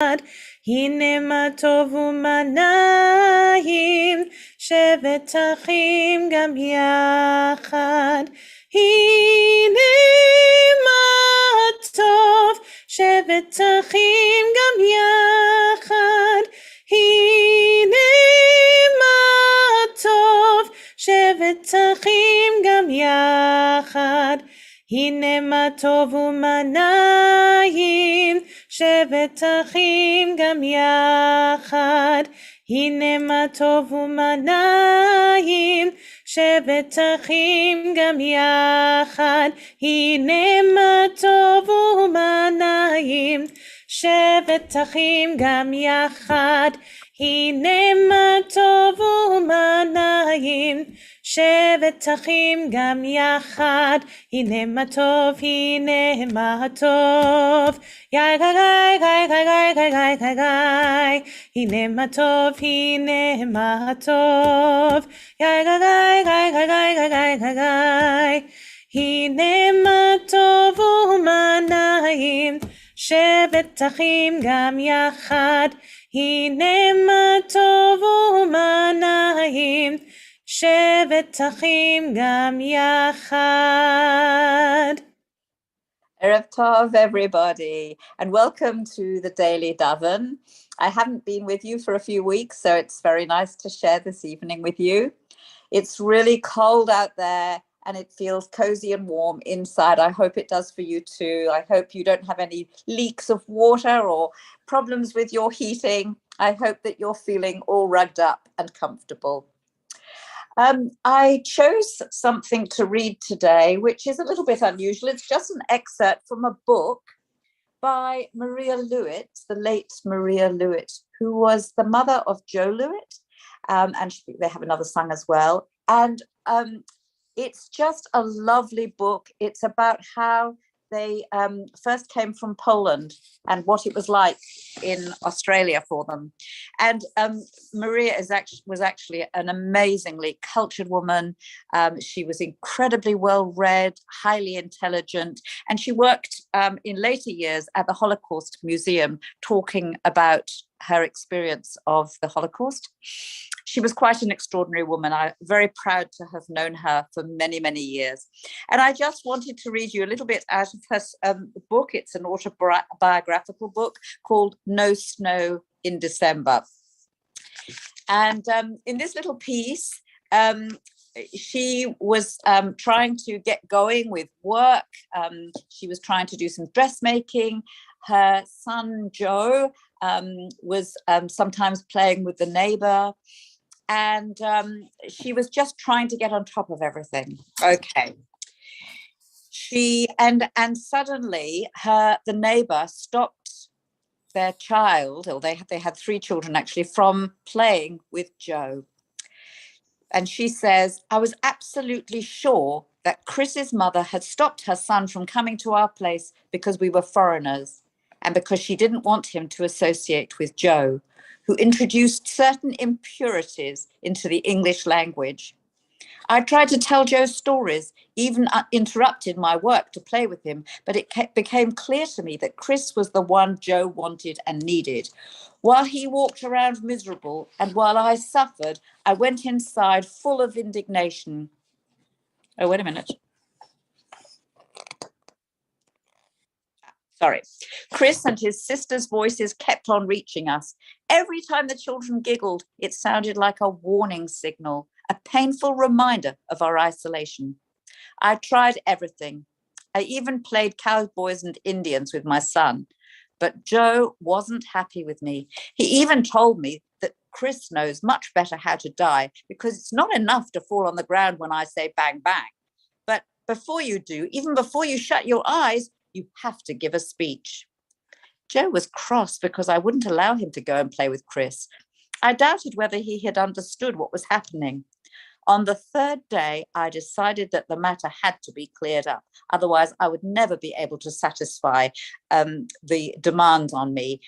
הנה מה טוב ומה נעים, שבת אחים גם יחד. הנה מה טוב, שבת אחים גם יחד. הנה מה טוב, שבת אחים גם יחד. הנה מה טוב ומה נעים, שבת אחים גם יחד. הנה מה טוב ומה נעים, שבת אחים גם יחד. הנה מה טוב ומה נעים, שבת אחים גם יחד. הנה מה טוב ומה נעים, שבת אחים גם יחד. הנה מה טוב, הנה מה טוב, יאי גאי גאי גאי גאי גאי גאי גאי גאי. הנה מה טוב, הנה מה טוב, יאי גאי גאי גאי גאי גאי גאי גאי גאי. הנה מה טוב ומה נעים, שבת אחים גם יחד. הנה מה טוב ומה נעים, שבת אחים גם יחד. Erev Tov, everybody, and welcome to the Daily Daven. I haven't been with you for a few weeks, so it's very nice to share this evening with you. It's really cold out there and it feels cozy and warm inside. I hope it does for you too. I hope you don't have any leaks of water or problems with your heating. I hope that you're feeling all rugged up and comfortable. I chose something to read today, which is a little bit unusual. It's just an excerpt from a book by Maria Lewitt, the late Maria Lewitt, who was the mother of Joe Lewitt, and they have another son as well. And it's just a lovely book. It's about how they first came from Poland and what it was like in Australia for them. And Maria was actually an amazingly cultured woman. She was incredibly well-read, highly intelligent, and she worked in later years at the Holocaust Museum talking about her experience of the Holocaust. She was quite an extraordinary woman. I'm very proud to have known her for many, many years. And I just wanted to read you a little bit out of her book. It's an autobiographical book called No Snow in December. And in this little piece, she was trying to get going with work. She was trying to do some dressmaking. Her son, Joe, was sometimes playing with the neighbor. And she was just trying to get on top of everything. Okay. And suddenly the neighbor stopped their child, or they had three children actually, from playing with Joe. And she says, I was absolutely sure that Chris's mother had stopped her son from coming to our place because we were foreigners and because she didn't want him to associate with Joe, who introduced certain impurities into the English language. I tried to tell Joe stories, even interrupted my work to play with him, but it became clear to me that Chris was the one Joe wanted and needed. While he walked around miserable and while I suffered, I went inside full of indignation. Oh, wait a minute. Sorry. Chris and his sister's voices kept on reaching us. Every time the children giggled, it sounded like a warning signal, a painful reminder of our isolation. I tried everything. I even played cowboys and Indians with my son, but Joe wasn't happy with me. He even told me that Chris knows much better how to die because it's not enough to fall on the ground when I say bang, bang. But before you do, even before you shut your eyes, you have to give a speech. Joe was cross because I wouldn't allow him to go and play with Chris. I doubted whether he had understood what was happening. On the third day, I decided that the matter had to be cleared up. Otherwise, I would never be able to satisfy the demands on me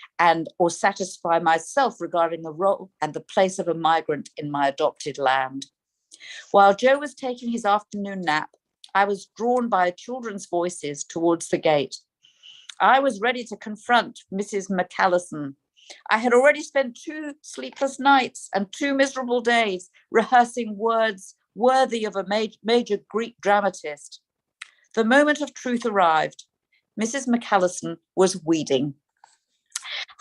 or satisfy myself regarding the role and the place of a migrant in my adopted land. While Joe was taking his afternoon nap, I was drawn by children's voices towards the gate. I was ready to confront Mrs. McCallison. I had already spent 2 sleepless nights and 2 miserable days rehearsing words worthy of a major Greek dramatist. The moment of truth arrived. Mrs. McCallison was weeding.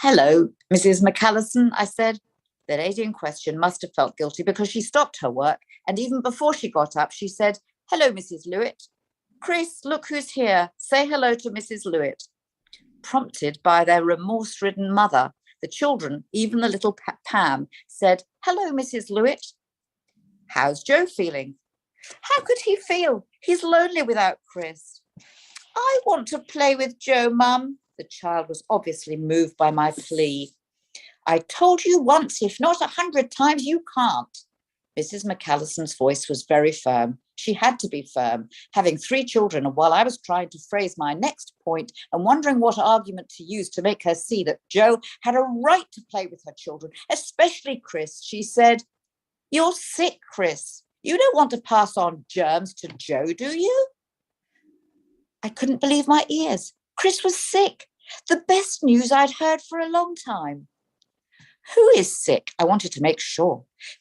"Hello, Mrs. McCallison," I said. The lady in question must have felt guilty because she stopped her work, and even before she got up, she said, "Hello, Mrs. Lewitt. Chris, look who's here. Say hello to Mrs. Lewitt." Prompted by their remorse-ridden mother, the children, even the little Pam, said, "Hello, Mrs. Lewitt." "How's Joe feeling?" "How could he feel? He's lonely without Chris." "I want to play with Joe, Mum." The child was obviously moved by my plea. "I told you once, if not 100 times, you can't." Mrs. McCallison's voice was very firm. She had to be firm, having 3 children, and while I was trying to phrase my next point and wondering what argument to use to make her see that Joe had a right to play with her children, especially Chris, she said, "You're sick, Chris. You don't want to pass on germs to Joe, do you?" I couldn't believe my ears. Chris was sick. The best news I'd heard for a long time. "Who is sick?" I wanted to make sure.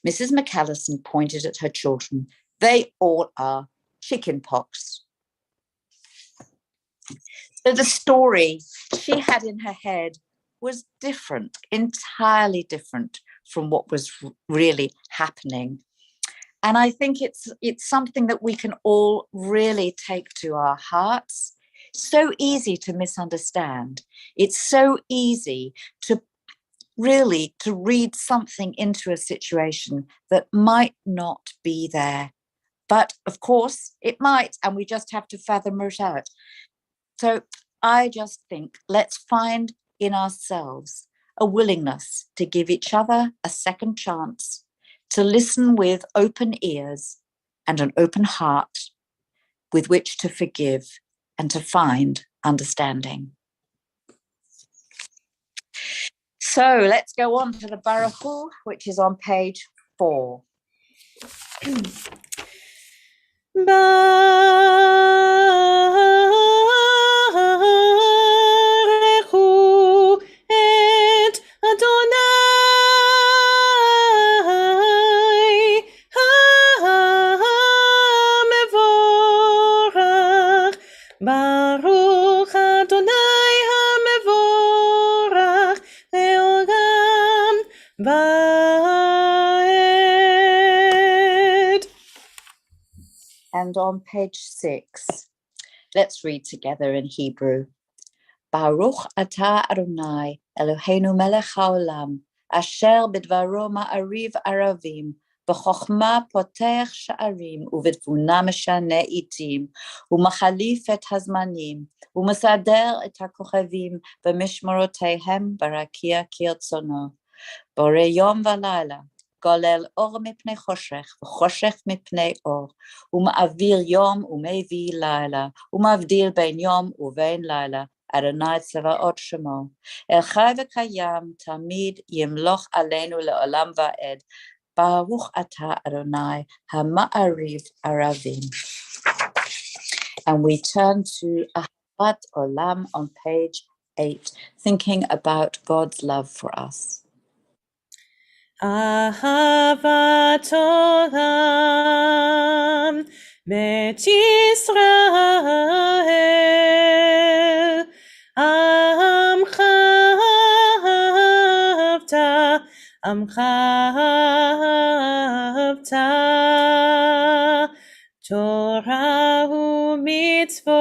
Mrs. McCallison pointed at her children. "They all are. Chicken pox." So the story she had in her head was different, entirely different from what was really happening. And I think it's something that we can all really take to our hearts. So easy to misunderstand. It's so easy to really to read something into a situation that might not be there. But of course it might, and we just have to fathom it out. So I just think let's find in ourselves a willingness to give each other a second chance, to listen with open ears and an open heart with which to forgive and to find understanding. So let's go on to the Baruch, which is on page 4. Baruchu et Adonai ha-mevorach. Baruch Adonai ha-mevorach le'olam va'ed. And on page 6, let's read together in Hebrew. Baruch atah Adonai Eloheinu melech haolam, asher bidvaro ma'ariv aravim, b'chokhma potech sha'arim, ubitvuna meshane itim, umachalif et hazmanim, umesader et hakochavim, b'mishmorotehem barakia kirtzono, bore yom v'layla, גולל אור מפני חושך וחושך מפני אור, ומעביר יום ומביא לילה, ומבדיל בין יום ובין לילה, אדוני צבאות שמו. אל חי וקיים תמיד ימלוך עלינו לעולם ועד. ברוך אתה אדוני המעריב ערבים. And we turn to Ahavat Olam on page 8, thinking about God's love for us. Ahavat olam bet Yisrael amcha ahavta Torah u'mitzvot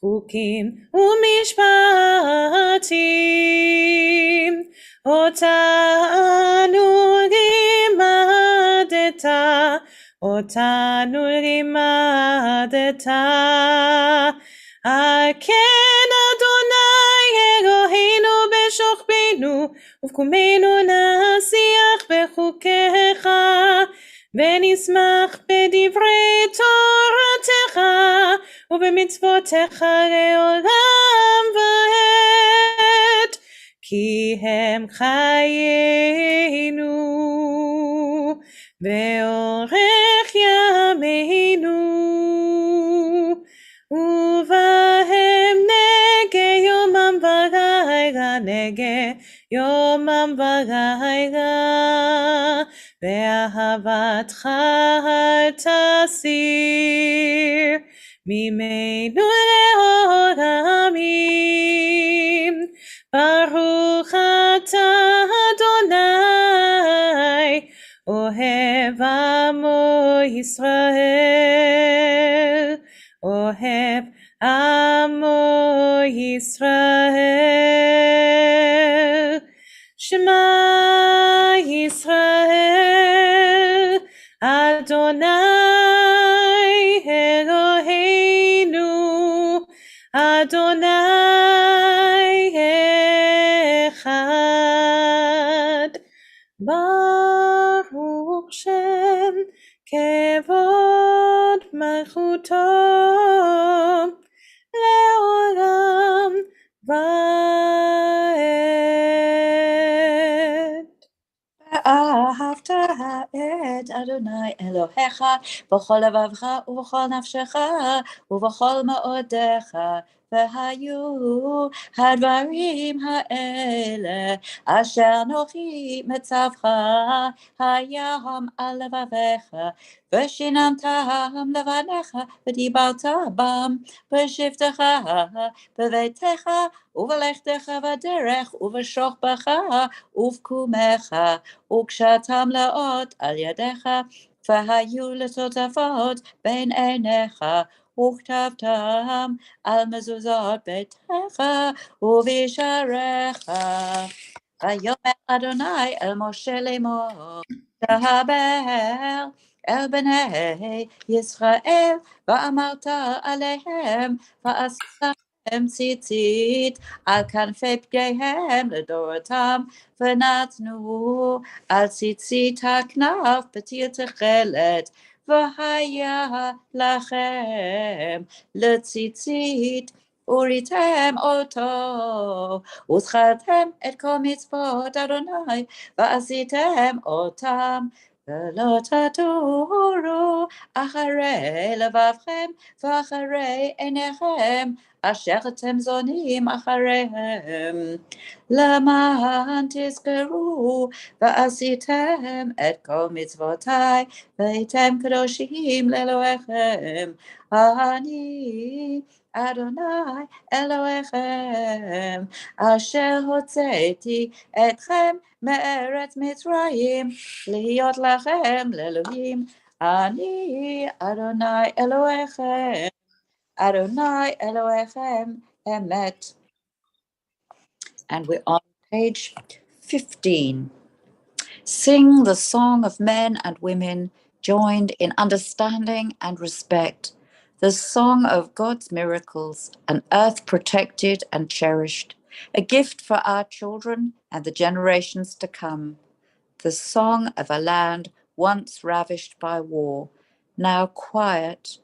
chukim u'mishpatim Otanu limadeta, Aken Adonai Eloheinu b'shochbenu, uvkumenu nasiach bechukecha, v'nismach b'divrei toratecha, ובמצוותיך לעולם ועד, כי הם חיינו ואורך ימינו, ובהם יהגה יומם ולילה, ואהבתך אל תסיר ממנו לעולמים. ברוך אתה אדוני, אוהב עמו ישראל, אוהב עמו ישראל. שמע ישראל, אדוני אלוהינו, אדוני אחד. ברוך שם כבוד מלכותו לעולם ועד. ואהבת את אדוני אלוהיך בכל לבבך ובכל נפשך ובכל מאודיך, והיו הדברים האלה אשר אנוכי מצווך היום על לבביך, ושיננתם לבניך ודיברת בם בשבתך בביתך ובלכתך בדרך ובשוכבך ובקומך, וקשתם לאות על ידיך, והיו לטוטפות בין עיניך, וכתבתם על מזוזות ביתך ובשעריך. ויאמר אדוני אל משה לאמור, דבר אל בני ישראל, ואמרת עליהם, ועשית להם ציצית על כנפי פגיהם לדורותם, ונתנו על ציצית הכנף פתיל תכלת, והיה לכם לציצית, וריתם אותו, וזכרתם את כל מצוות אדוני, ועשיתם אותם, ולא תטורו אחרי לבבכם ואחרי עיניכם, אשר אתם זונים אחריהם, למען תזכרו ועשיתם את כל מצוותיי, והייתם קדושים לאלוהיכם. אני אדוני אלוהיכם, אשר הוצאתי אתכם מארץ מצרים, להיות לכם לאלוהים. אני אדוני אלוהיכם, אדוני אלוהיכם אמת. And we're on page 15. Sing the song of men and women joined in understanding and respect, the song of God's miracles, an earth protected and cherished, a gift for our children and the generations to come, the song of a land once ravished by war, now quiet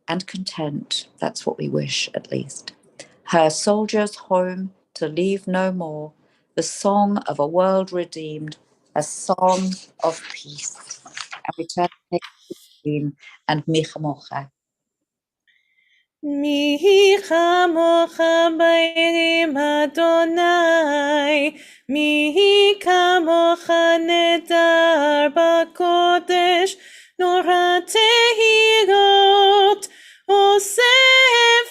and content. That's what we wish, at least. Her soldiers home to leave no more, the song of a world redeemed, a song of peace. And we turn to page 15 and Mi Chamocha. מי כמוך בעירים אדוני, מי כמוך נדר בקודש, נורא תהילות עושה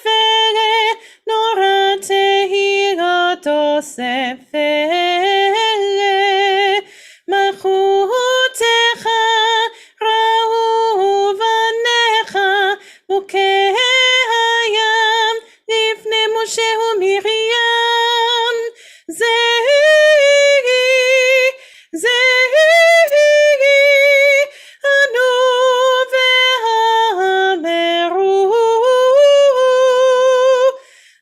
פלא, נורא תהילות עושה פלא, מלכותך ראו בניך מוכי הים לפני משה ומרים. זהי אנו ואמרו,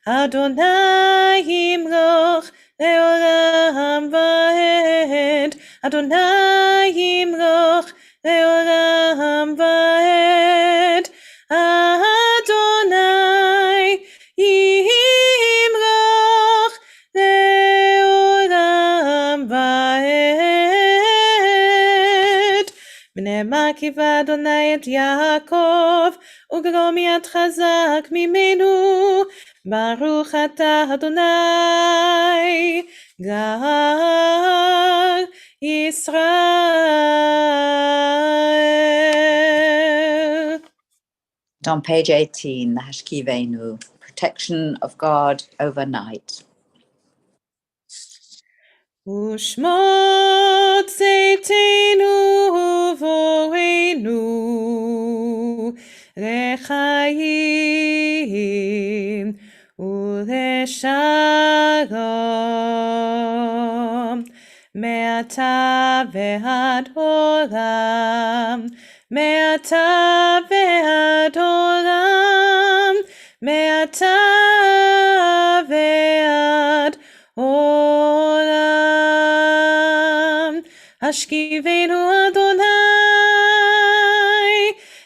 אדוני ימלוך לעולם ועד, אדוני ימלוך לעולם ועד, אדוני ימלוך לעולם ועד. ונאמר כי באדוני את יעקב, וגרום יד חזק ממנו. ברוך אתה אדוני Gal Yisrael. On page 18, the Hashkivenu, protection of God overnight. Ushmot Zeitenu Voenu Lechaim Uleshalom Me'ata ve'ad olam Me'ata ve'ad olam Me'ata ve'ad olam Hashkivenu Adonai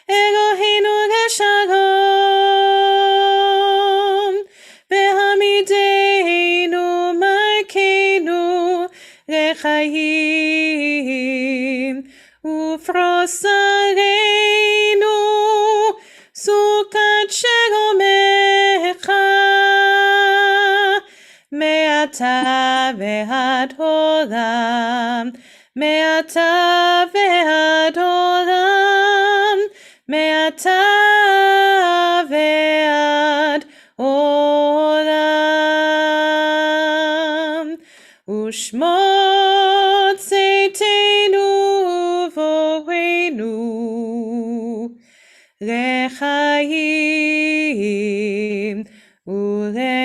Eloheinu leshalom Ve'hamidenu Malkeinu lechaim Ufros aleinu Sukat shelomecha Me'ata ve'ad olam Me'ata ve'ad olam Me'ata ve'ad olam Ushmot Zeitenu Voenu Lechaim Uleshalom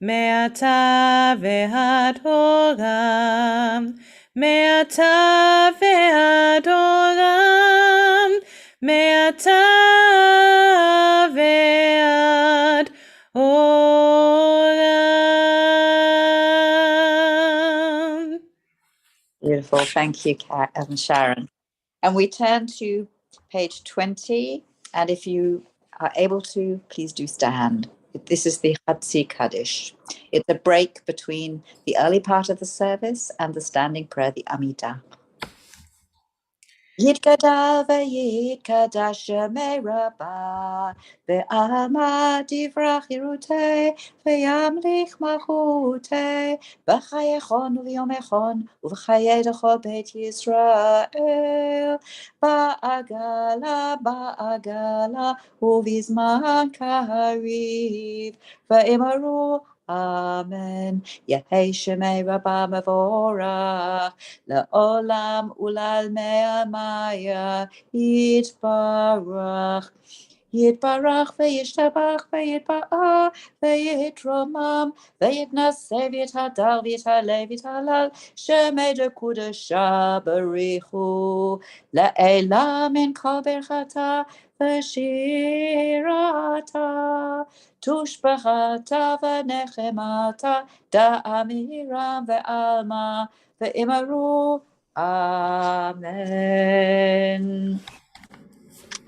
Me'ata ve'ad olam Me'ata ve'ad olam Me'ata ve'ad olam. Beautiful. Thank you, Sharon. And we turn to page 20. And if you are able to, please do stand. This is the Chatzi Kaddish. It's a break between the early part of the service and the standing prayer, the Amidah. Yitgadal ve'yitkadash shemei rabbah ve'alma divrach yirutei ve'yamlich malchutei b'chayechon u'v'yomechon u'v'chayedecho beit Yisrael ba'agala u'vizman kariv ve'emaru Amen. Yehei shemei rabbah mevorach Le'olam ulalmei amaya yitbarach Yitbarach ve'yishtabach ve'yitba'ah ve'yitromam ve'yitnaseh v'yithadar v'yithaleh v'yithalal shemei dekudesha barichu le'elam min kol berchata v'shirata tushbachata v'nechemata da'amiram ve'alma ve'imaru Amen.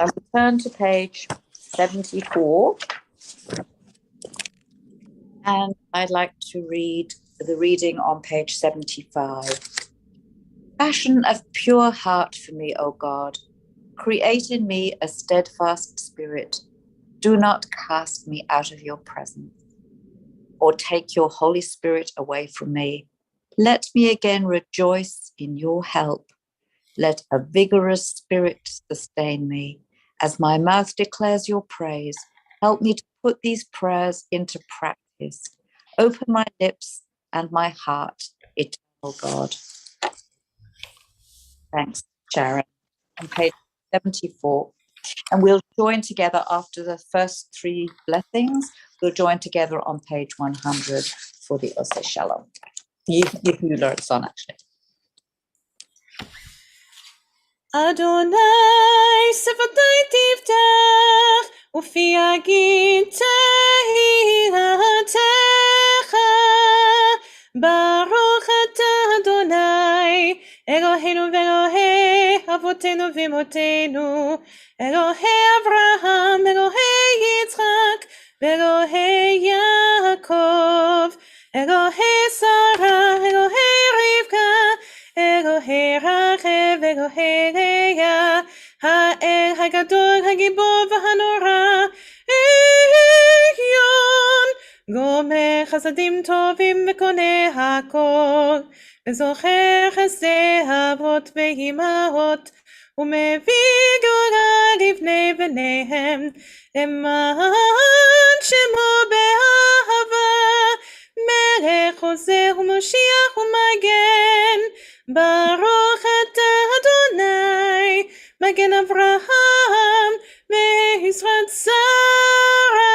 I will turn to page 74, and I'd like to read the reading on page 75. Fashion of pure heart for me, O God. Create in me a steadfast spirit. Do not cast me out of your presence, or take your Holy Spirit away from me. Let me again rejoice in your help. Let a vigorous spirit sustain me. As my mouth declares your praise, help me to put these prayers into practice. Open my lips and my heart, eternal God. Thanks, Sharon. On page 74. And we'll join together after the first three blessings. We'll join together on page 100 for the Oseh Shalom. Yehula, it's on actually. Adonai sefatai tiftach ufi agin tehillatcha Baruch atah Adonai Eloheinu ve'Elohei avotenu v'imotenu Elohei Avraham Elohei Yitzchak ve'Elohei Yaakov Elohei Sarah Elohei Rivka Elohei Rachel Elohei Leah Ha'el Hagadol Hagibor V'Hanora Elyon גומר חסדים טובים וקונה הכל, וזוכר חסדי אבות ואימהות, ומביא גאולה לבני בניהם, למען שמו באהבה, מלך עוזר ומושיע ומגן, ברוך אתה אדוני, מגן אברהם וישראל שרה.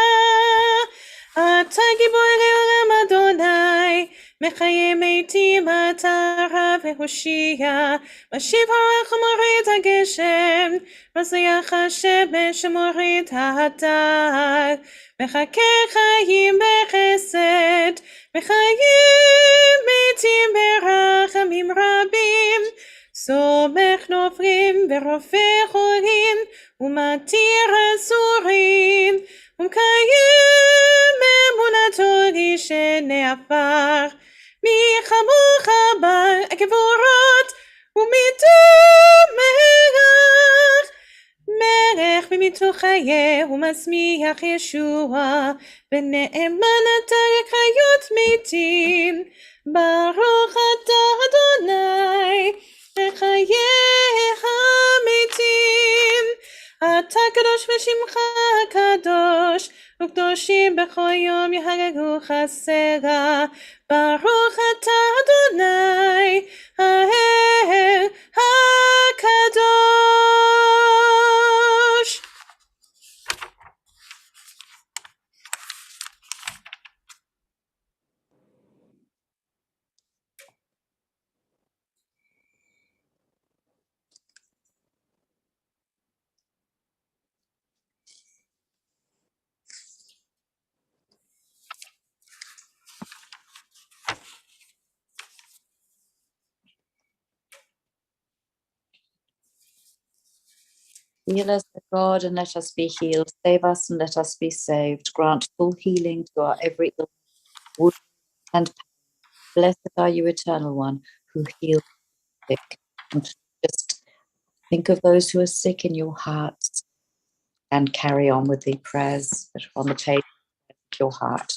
אתה גיבור לעולם אדוני, מחיה מתים אתה רב והושיע, משיב הרוח ומוריד הגשם, מזריח השמש ומוריד ההדר, מחכה חיים בחסד, מחיים מתים ברחמים רבים, סומך נופלים ורופא חולים, ומתיר אסורים, ומקיים אמונתו לשני עפר. מי כמוך בר הגבורות, ומיתו מלך, מלך במיתו חיה ומשמיח ישוע, ונאמן אתה לחיות מתים, ברוך אתה אדוני לחיי המתים. אתה קדוש ושמך קדוש, וקדושים בכל יום יהללוך סלה, ברוך אתה אדוני האל הקדוש. Heal us, O God, and let us be healed. Save us and let us be saved. Grant full healing to our every illness, wound, and pain. Blessed are you, Eternal One, who heals the sick. And just think of those who are sick in your hearts and carry on with the prayers that are on the page of your heart.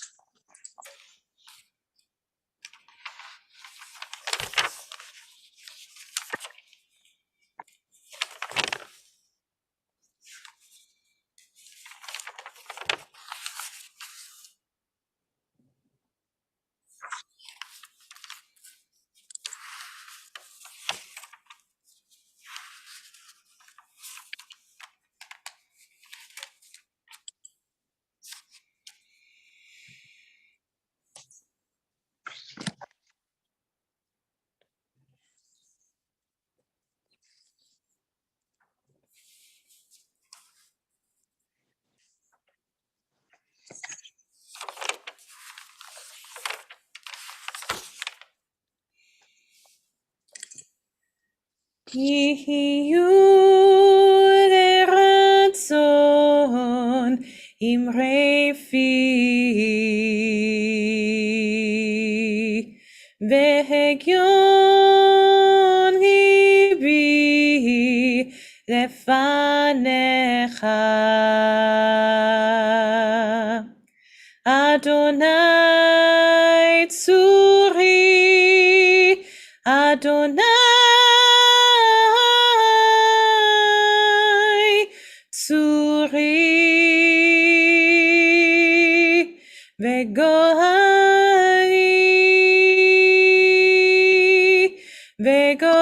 יהיו לרצון אמרי פי, והגיון ליבי לפניך. אדוני צורי, אדוני צורי, וגואלי, וגואלי,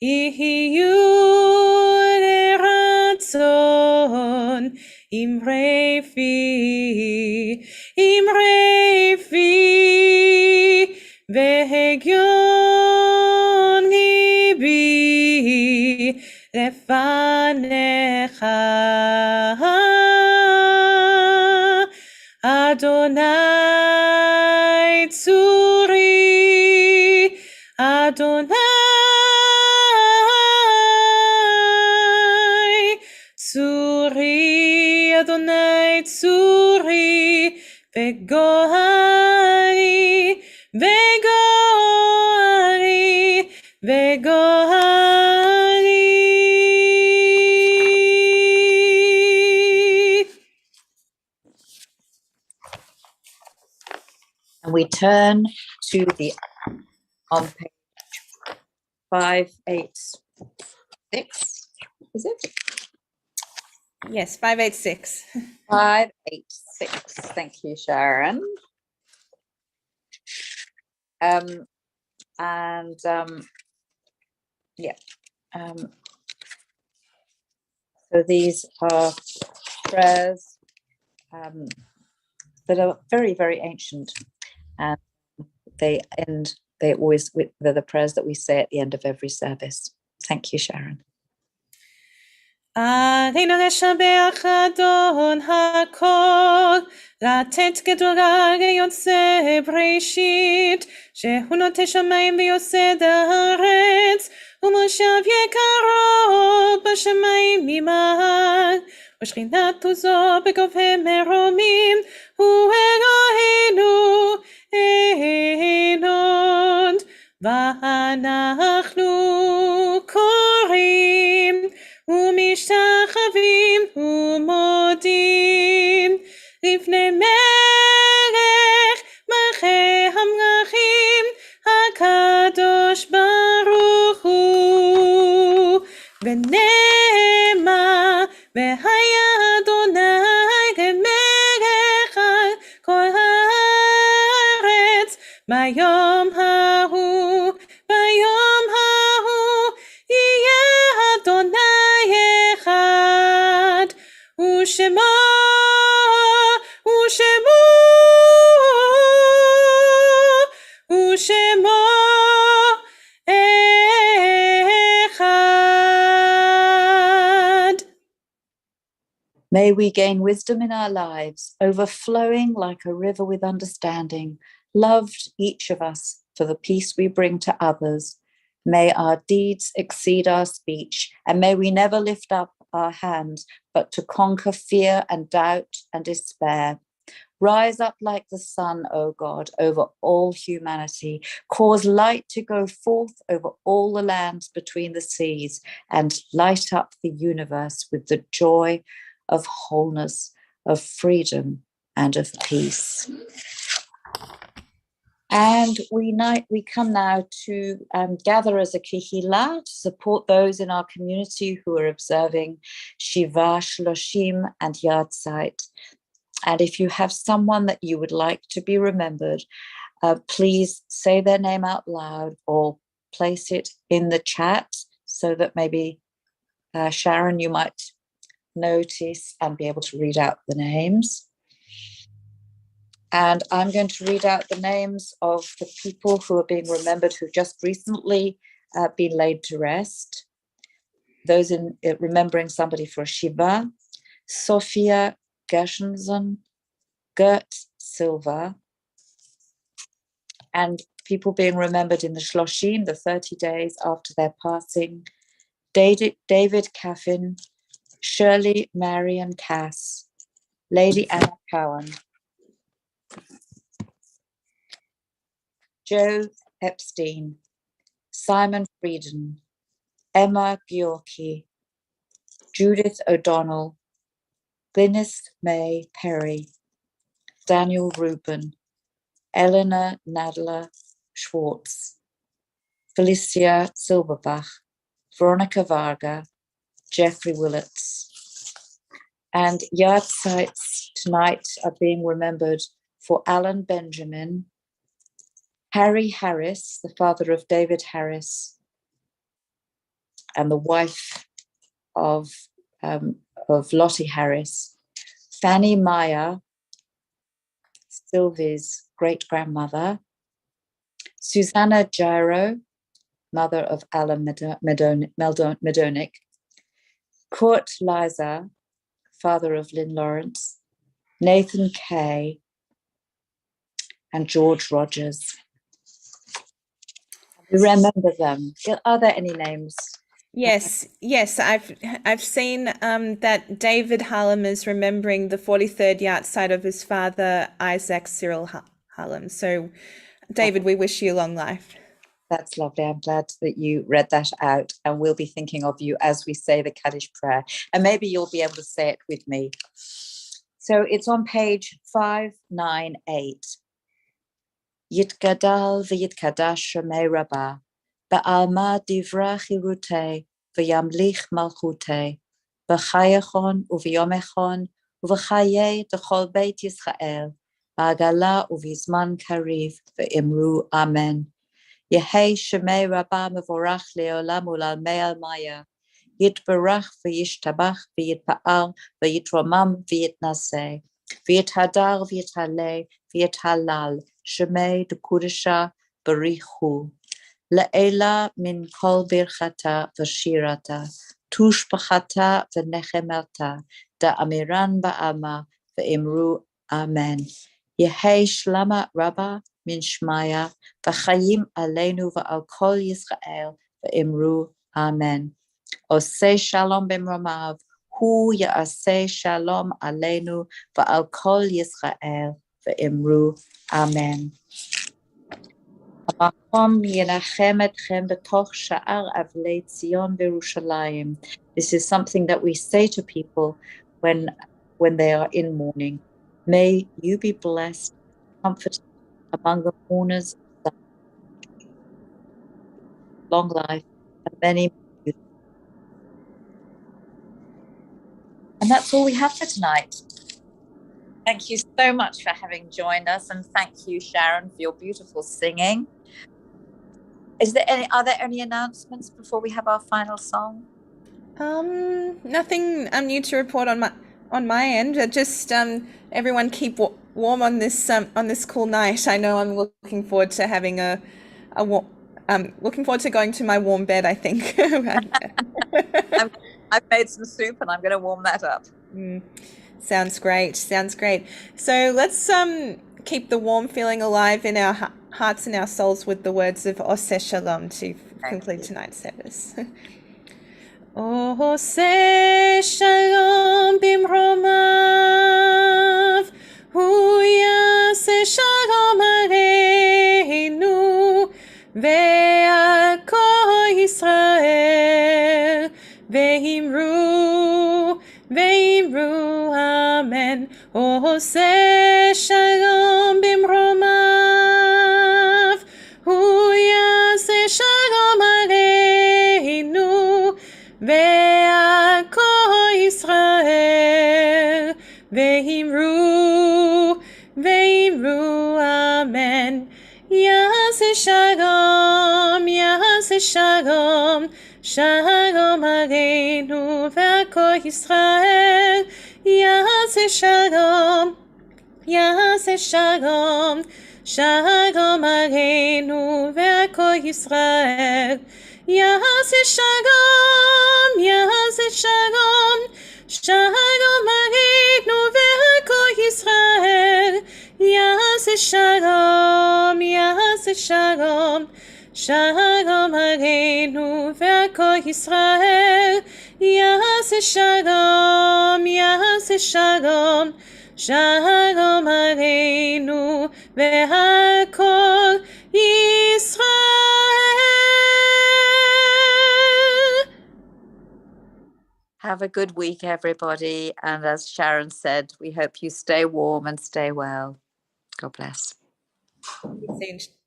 יהיו לרצון אמרי פי, אמרי פי, והגיון ליבי לפניך. אדוני צורי, אדוני צורי, אדוני צורי, וגואלי, וגואלי, וגואלי. We turn to the on page 586. Is it? Yes, 586. 586. Thank you, Sharon. So these are prayers that are very, very ancient, and they're the prayers that we say at the end of every service. Thank you, Sharon. עלינו לשבח אדון הכל, לתת גדולה ליוצא בראשית, שהוא נוטה שמיים ויוסד הארץ, ומושב יקרו בשמיים ממעל, ושכינת עוזו בגובה מרומים, הוא אלוהינו עינון, ואנחנו קוראים ומשתחווים ומודים לפני מלך מלכי המלכים הקדוש ברוך הוא, ונאמר והיה אדוני למלך על כל הארץ ביום ההוא, ביום ההוא יהיה אדוני אחד, ושמו אחד. May we gain wisdom in our lives, overflowing like a river with understanding, loved each of us for the peace we bring to others. May our deeds exceed our speech, and may we never lift up our hands, but to conquer fear and doubt and despair. Rise up like the sun, O God, over all humanity. Cause light to go forth over all the lands between the seas, and light up the universe with the joy of wholeness, of freedom, and of peace. And we come now to gather as a kehillah to support those in our community who are observing Shiva, Shloshim, and Yahrzeit. And if you have someone that you would like to be remembered, please say their name out loud or place it in the chat so that maybe, Sharon, you might notice and be able to read out the names. And I'm going to read out the names of the people who are being remembered who just recently been laid to rest. Those in remembering somebody for Shiva: Sophia Gershenson, Gert Silva. And people being remembered in the Shloshim, the 30 days after their passing: David Caffin, Shirley Marion Cass, Lady Anna Cowan, Joe Epstein, Simon Frieden, Emma Bjorky, Judith O'Donnell, Glynis May Perry, Daniel Rubin, Eleanor Nadler Schwartz, Felicia Silberbach, Veronica Varga, Jeffrey Willits. And Yahrzeits tonight are being remembered for Alan Benjamin, Harry Harris, the father of David Harris, and the wife of Lottie Harris, Fanny Meyer, Sylvie's great-grandmother, Susanna Gyro, mother of Alan Medonic, Kurt Liza, father of Lynn Lawrence, Nathan Kay, and George Rogers. We remember them. Are there any names? Yes, I've seen that David Hallam is remembering the 43rd Yahrzeit of his father, Isaac Cyril Hallam. So, David, we wish you long life. That's lovely. I'm glad that you read that out, and we'll be thinking of you as we say the Kaddish prayer, and maybe you'll be able to say it with me. So it's on page 598. Yitgadal v'yitkadash shemei Rabbah, ba'alma divra chirutei, v'yamlich malchutei, v'chayachon uv'yomechon, uv'chayei d'chol beit Yisrael, ba'agala uv'izman kariv, v'imru amen. Yehei shemei Rabbah mevorach le'olam u'lalmei almaya, yitbarach v'yishtabach v'yitpa'al v'yitromam v'yitnaseh, v'yithadar v'yithaleh v'yithalal, shemei d'kudesha barichu. Le'ela min kol birchata v'shirata, tushbachata v'nechemata, da'amiran ba'ama v'imru amen. Yehei shlama Rabbah min shmaya, v'chayim aleinu v'al kol Yisrael v'imru amen. Oseh shalom b'mromav, hu ya'aseh shalom aleinu v'al kol Yisrael v'imru amen. Amakom yenachem etchem b'toch sha'ar avlei Tzion v'Yerushalayim. This is something that we say to people when they are in mourning. May you be blessed, comforted among the mourners, long life, and many. And that's all we have for tonight. Thank you so much for having joined us, and thank you, Sharon, for your beautiful singing. Are there any announcements before we have our final song? Nothing new to report on my end. Just everyone keep warm on this cool night. I know I'm looking forward to having a warm. Looking forward to going to my warm bed, I think. I've made some soup and I'm going to warm that up. Sounds great. So let's keep the warm feeling alive in our hearts and our souls with the words of Oseh Shalom to conclude tonight's service. Oseh Shalom bimromav, hu yaseh shalom aleinu, ve'al kol Yisrael, ve'imru amen. Oseh shalom bimromav, hu yaseh shalom aleinu, ve'al kol Yisrael, ve'imru amen. Yaseh shalom, shalom aleinu ve'al kol Yisrael. Yaseh shalom, shalom aleinu ve'al kol Yisrael. Yaseh shalom, shalom aleinu ve'al kol Yisrael. Yaseh shalom, shalom aleinu ve'al kol Yisrael. Yaseh shalom, shalom aleinu ve'al kol Yisrael. Have a good week, everybody. And as Sharon said, we hope you stay warm and stay well. God bless. See you soon.